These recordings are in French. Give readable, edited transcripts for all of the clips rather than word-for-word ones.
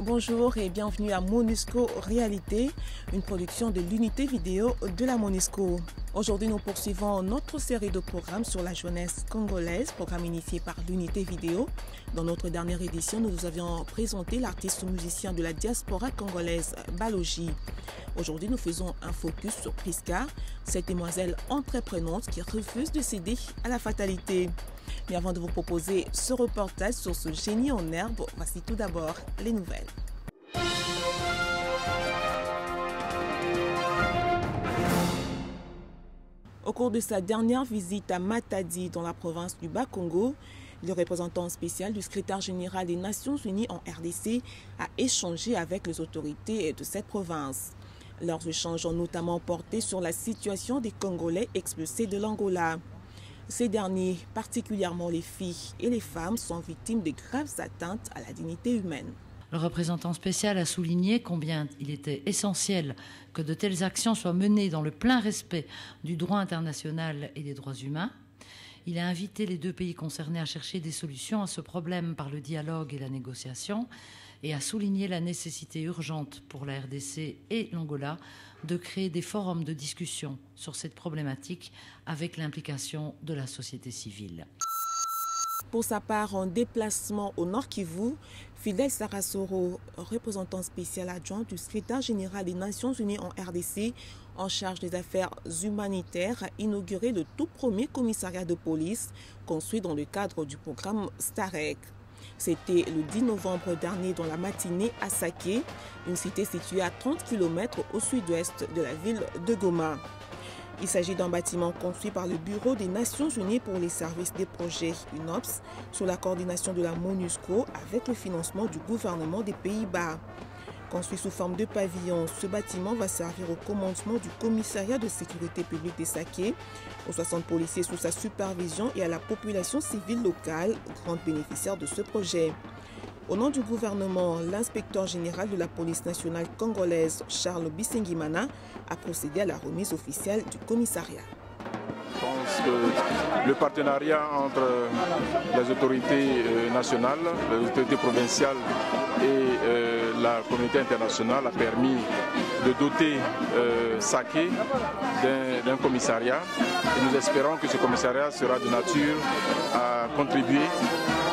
Bonjour et bienvenue à MONUSCO Réalité, une production de l'unité vidéo de la MONUSCO. Aujourd'hui, nous poursuivons notre série de programmes sur la jeunesse congolaise, programme initié par l'unité vidéo. Dans notre dernière édition, nous vous avions présenté l'artiste musicien de la diaspora congolaise, Balogi. Aujourd'hui, nous faisons un focus sur Priska, cette demoiselle entreprenante qui refuse de céder à la fatalité. Mais avant de vous proposer ce reportage sur ce génie en herbe, voici tout d'abord les nouvelles. Au cours de sa dernière visite à Matadi, dans la province du Bas-Congo, le représentant spécial du secrétaire général des Nations Unies en RDC a échangé avec les autorités de cette province. Leurs échanges ont notamment porté sur la situation des Congolais expulsés de l'Angola. Ces derniers, particulièrement les filles et les femmes, sont victimes de graves atteintes à la dignité humaine. Le représentant spécial a souligné combien il était essentiel que de telles actions soient menées dans le plein respect du droit international et des droits humains. Il a invité les deux pays concernés à chercher des solutions à ce problème par le dialogue et la négociation et a souligné la nécessité urgente pour la RDC et l'Angola de créer des forums de discussion sur cette problématique avec l'implication de la société civile. Pour sa part, en déplacement au Nord Kivu, Fidel Sarasoro, représentant spécial adjoint du secrétaire général des Nations Unies en RDC, en charge des affaires humanitaires, a inauguré le tout premier commissariat de police construit dans le cadre du programme STAREC. C'était le 10 novembre dernier dans la matinée à Saké, une cité située à 30 km au sud-ouest de la ville de Goma. Il s'agit d'un bâtiment construit par le Bureau des Nations Unies pour les services des projets UNOPS sous la coordination de la MONUSCO avec le financement du gouvernement des Pays-Bas. Construit sous forme de pavillon, ce bâtiment va servir au commandement du commissariat de sécurité publique des Saké, aux 60 policiers sous sa supervision et à la population civile locale, grande bénéficiaire de ce projet. Au nom du gouvernement, l'inspecteur général de la police nationale congolaise, Charles Bisengimana, a procédé à la remise officielle du commissariat. Je pense que le partenariat entre les autorités nationales, les autorités provinciales et la communauté internationale a permis de doter Saké d'un commissariat. Et nous espérons que ce commissariat sera de nature à contribuer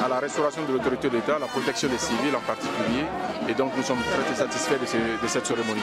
à la restauration de l'autorité de l'État, à la protection des civils en particulier. Et donc nous sommes très satisfaits de cette cérémonie.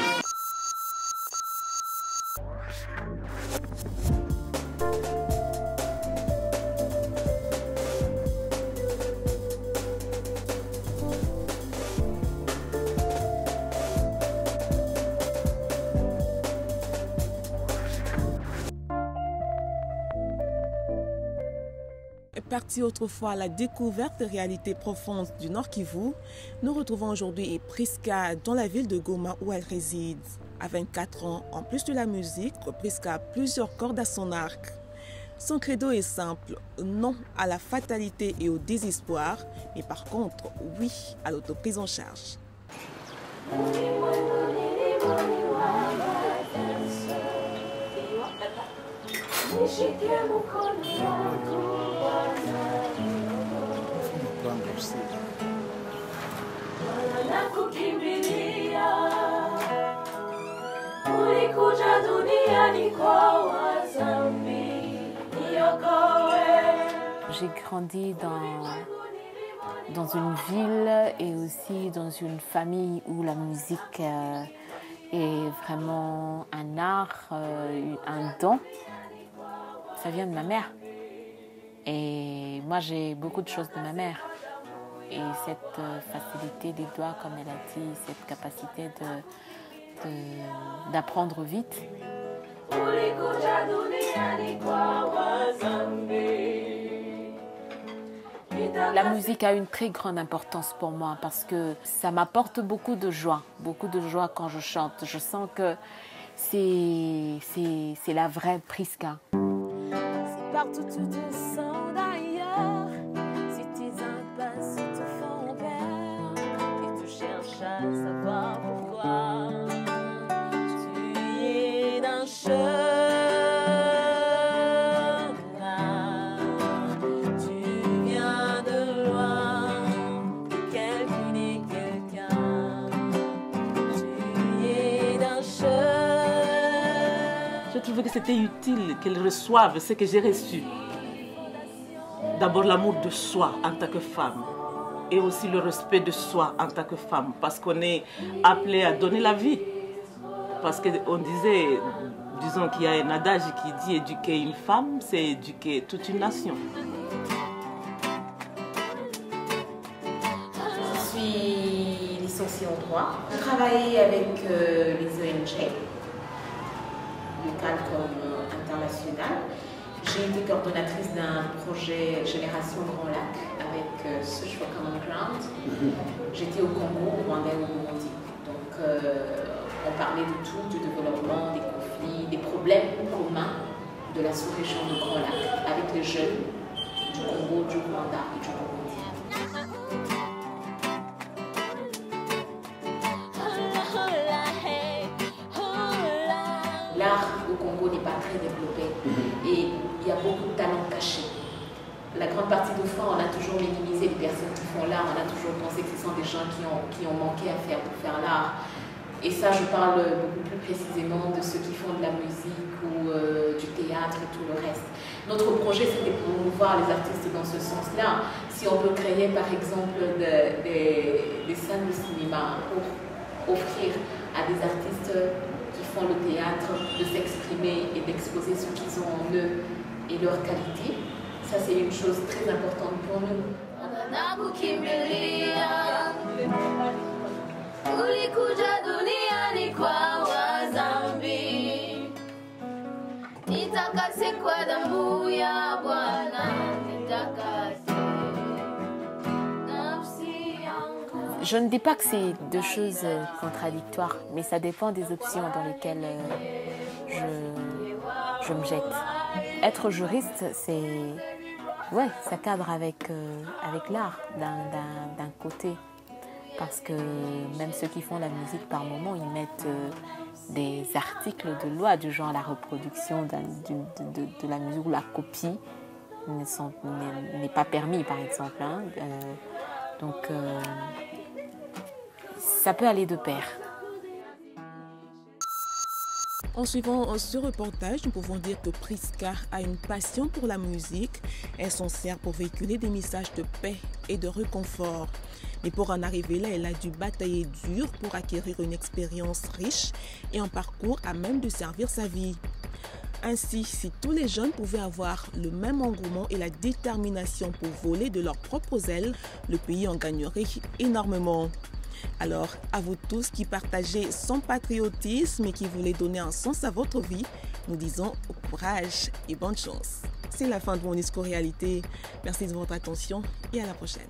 Parti autrefois à la découverte des réalités profondes du Nord Kivu, nous retrouvons aujourd'hui Priska dans la ville de Goma où elle réside. À 24 ans, en plus de la musique, Priska a plusieurs cordes à son arc. Son credo est simple, non à la fatalité et au désespoir, mais par contre, oui à l'autoprise en charge. J'ai grandi dans une ville et aussi dans une famille où la musique est vraiment un art, un don. Ça vient de ma mère. Et moi, j'ai beaucoup de choses de ma mère. Et cette facilité des doigts, comme elle a dit, cette capacité d'apprendre vite. La musique a une très grande importance pour moi parce que ça m'apporte beaucoup de joie quand je chante. Je sens que c'est la vraie Priska. Partout tu te sens d'ailleurs, si tes impasses te font peur et tu cherches à savoir pourquoi tu es d'un chemin, tu viens de loin, calculer quelqu'un. trouvé que c'était utile qu'elles reçoivent ce que j'ai reçu. D'abord l'amour de soi en tant que femme et aussi le respect de soi en tant que femme, parce qu'on est appelé à donner la vie. Parce qu'on disait, disons qu'il y a un adage qui dit éduquer une femme, c'est éduquer toute une nation. Je suis licenciée en droit. Je travaille avec les ONG, locales comme internationales. J'ai été coordonnatrice d'un projet Génération Grand Lac avec Search for Common Ground. J'étais au Congo, au Rwanda et au Burundi. Donc on parlait de tout, du développement, des conflits, des problèmes communs de la sous-région de Grand Lac avec les jeunes du Congo, du Rwanda et du Burundi. L'art au Congo n'est pas très développé et il y a beaucoup de talents cachés. La grande partie de fois, on a toujours minimisé les personnes qui font l'art, on a toujours pensé que ce sont des gens qui ont manqué à faire pour faire l'art. Et ça, je parle beaucoup plus précisément de ceux qui font de la musique ou du théâtre et tout le reste. Notre projet, c'était de promouvoir les artistes dans ce sens-là. Si on peut créer, par exemple, des salles de cinéma pour offrir à des artistes qui font le théâtre de s'exprimer et d'exposer ce qu'ils ont en eux et leur qualité, ça c'est une chose très importante pour nous. Je ne dis pas que c'est deux choses contradictoires, mais ça dépend des options dans lesquelles je me jette. Être juriste, ouais, ça cadre avec l'art d'un côté. Parce que même ceux qui font la musique par moment, ils mettent des articles de loi du genre la reproduction de la musique ou la copie n'est pas permis, par exemple. Hein. Donc, ça peut aller de pair. En suivant ce reportage, nous pouvons dire que Priska a une passion pour la musique. Elle s'en sert pour véhiculer des messages de paix et de réconfort. Mais pour en arriver là, elle a dû batailler dur pour acquérir une expérience riche et un parcours à même de servir sa vie. Ainsi, si tous les jeunes pouvaient avoir le même engouement et la détermination pour voler de leurs propres ailes, le pays en gagnerait énormément. Alors, à vous tous qui partagez son patriotisme et qui voulez donner un sens à votre vie, nous disons courage et bonne chance. C'est la fin de mon discours réalité. Merci de votre attention et à la prochaine.